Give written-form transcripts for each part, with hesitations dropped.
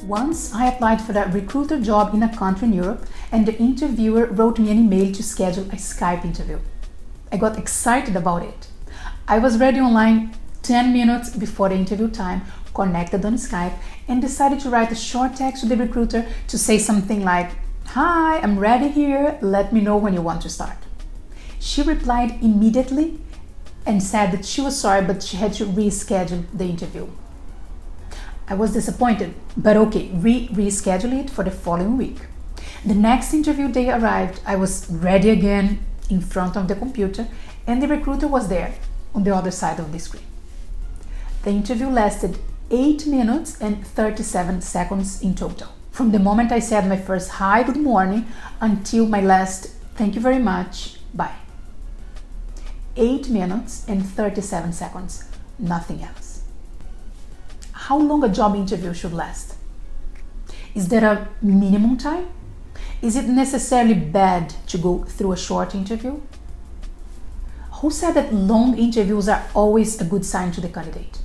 Once I applied for a recruiter job in a country in Europe, and the interviewer wrote me an email to schedule a Skype interview. I got excited about it. I was ready online 10 minutes before the interview time, connected on Skype, and decided to write a short text to the recruiter to say something like, "Hi, I'm ready here, let me know when you want to start." She replied immediately and said that she was sorry, but she had to reschedule the interview. I was disappointed, but okay, reschedule it for the following week. The next interview day arrived. I was ready again in front of the computer, and the recruiter was there on the other side of the screen. The interview lasted 8 minutes and 37 seconds in total. From the moment I said my first "Hi, good morning" until my last "Thank you very much, bye." 8 minutes and 37 seconds, nothing else. How long a job interview should last? Is there a minimum time? Is it necessarily bad to go through a short interview? Who said that long interviews are always a good sign to the candidate?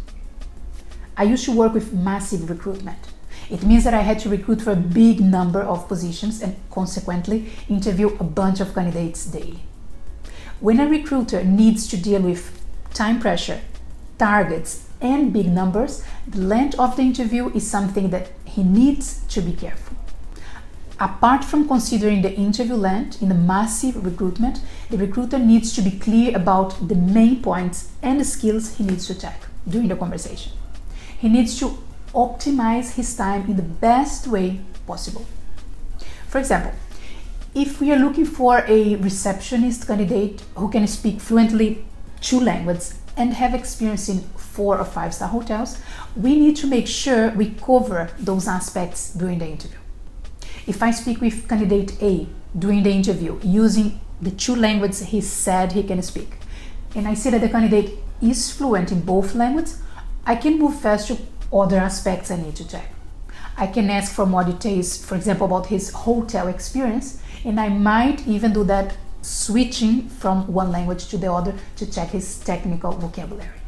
I used to work with massive recruitment. It means that I had to recruit for a big number of positions and consequently interview a bunch of candidates daily. When a recruiter needs to deal with time pressure, targets, and big numbers, the length of the interview is something that he needs to be careful. Apart from considering the interview length in a massive recruitment, the recruiter needs to be clear about the main points and the skills he needs to check during the conversation. He needs to optimize his time in the best way possible. For example, if we are looking for a receptionist candidate who can speak fluently 2 languages and have experience in 4 or 5-star hotels, we need to make sure we cover those aspects during the interview. If I speak with candidate A during the interview using the 2 languages he said he can speak, and I see that the candidate is fluent in both languages, I can move fast to other aspects I need to check. I can ask for more details, for example, about his hotel experience, and I might even do that switching from one language to the other to check his technical vocabulary.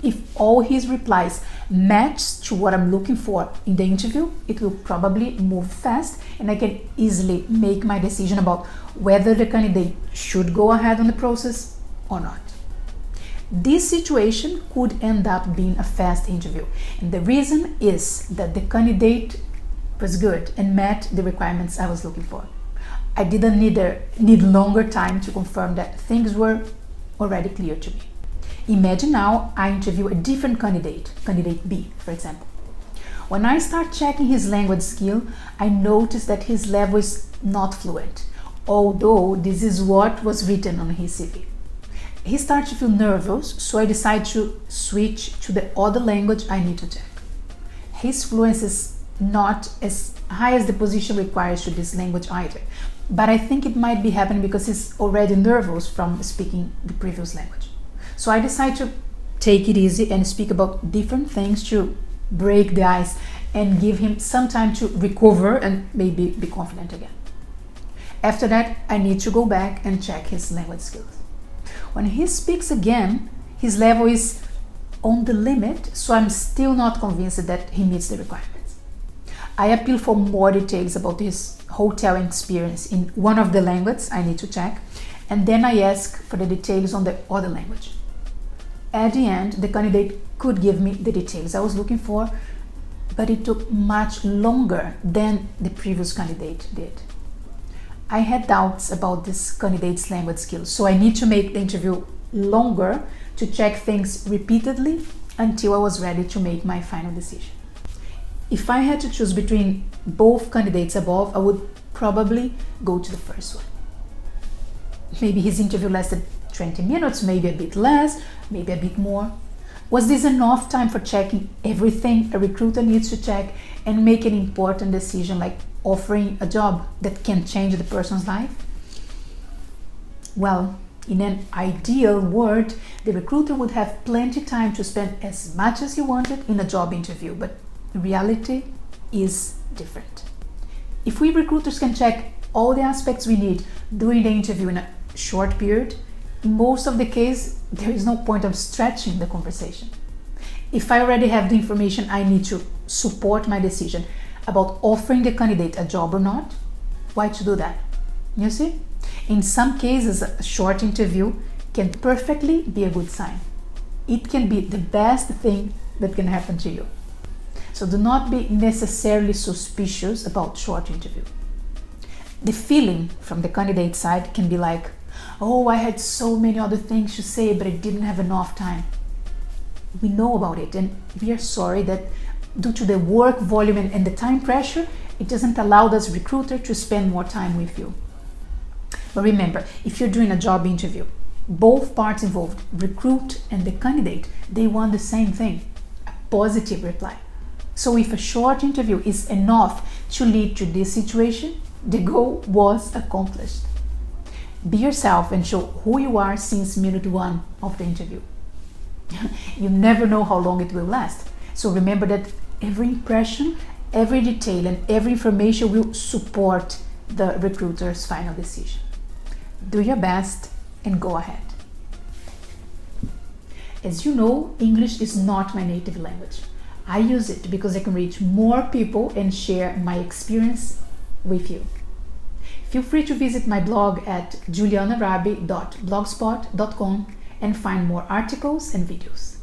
If all his replies match to what I'm looking for in the interview, it will probably move fast and I can easily make my decision about whether the candidate should go ahead on the process or not. This situation could end up being a fast interview, and the reason is that the candidate was good and met the requirements I was looking for. I didn't need longer time to confirm that things were already clear to me. Imagine now I interview a different candidate B, for example. When I start checking his language skill, I notice that his level is not fluent, although this is what was written on his CV. He starts to feel nervous, so I decide to switch to the other language I need to check. His fluency is not as high as the position requires to this language either, but I think it might be happening because he's already nervous from speaking the previous language. So I decide to take it easy and speak about different things to break the ice and give him some time to recover and maybe be confident again. After that, I need to go back and check his language skills. When he speaks again, his level is on the limit, so I'm still not convinced that he meets the requirements. I appeal for more details about his hotel experience in one of the languages I need to check, and then I ask for the details on the other language. At the end, the candidate could give me the details I was looking for, but it took much longer than the previous candidate did. I had doubts about this candidate's language skills, so I need to make the interview longer to check things repeatedly until I was ready to make my final decision. If I had to choose between both candidates above, I would probably go to the first one. Maybe his interview lasted 20 minutes, maybe a bit less, maybe a bit more. Was this enough time for checking everything a recruiter needs to check and make an important decision like offering a job that can change the person's life? Well, in an ideal world, the recruiter would have plenty of time to spend as much as he wanted in a job interview, but reality is different. If we recruiters can check all the aspects we need during the interview in a short period, in most of the case, there is no point of stretching the conversation. If I already have the information I need to support my decision about offering the candidate a job or not, why to do that? You see? In some cases, a short interview can perfectly be a good sign. It can be the best thing that can happen to you. So do not be necessarily suspicious about short interview. The feeling from the candidate side can be like, oh, I had so many other things to say, but I didn't have enough time. We know about it, and we are sorry that due to the work volume and the time pressure, it doesn't allow us recruiter to spend more time with you. But remember, if you're doing a job interview, both parts involved, recruit and the candidate, they want the same thing, a positive reply. So if a short interview is enough to lead to this situation, the goal was accomplished. Be yourself and show who you are since minute 1 of the interview. You never know how long it will last. So remember that every impression, every detail, and every information will support the recruiter's final decision. Do your best and go ahead. As you know, English is not my native language. I use it because I can reach more people and share my experience with you. Feel free to visit my blog at julianarabbi.blogspot.com and find more articles and videos.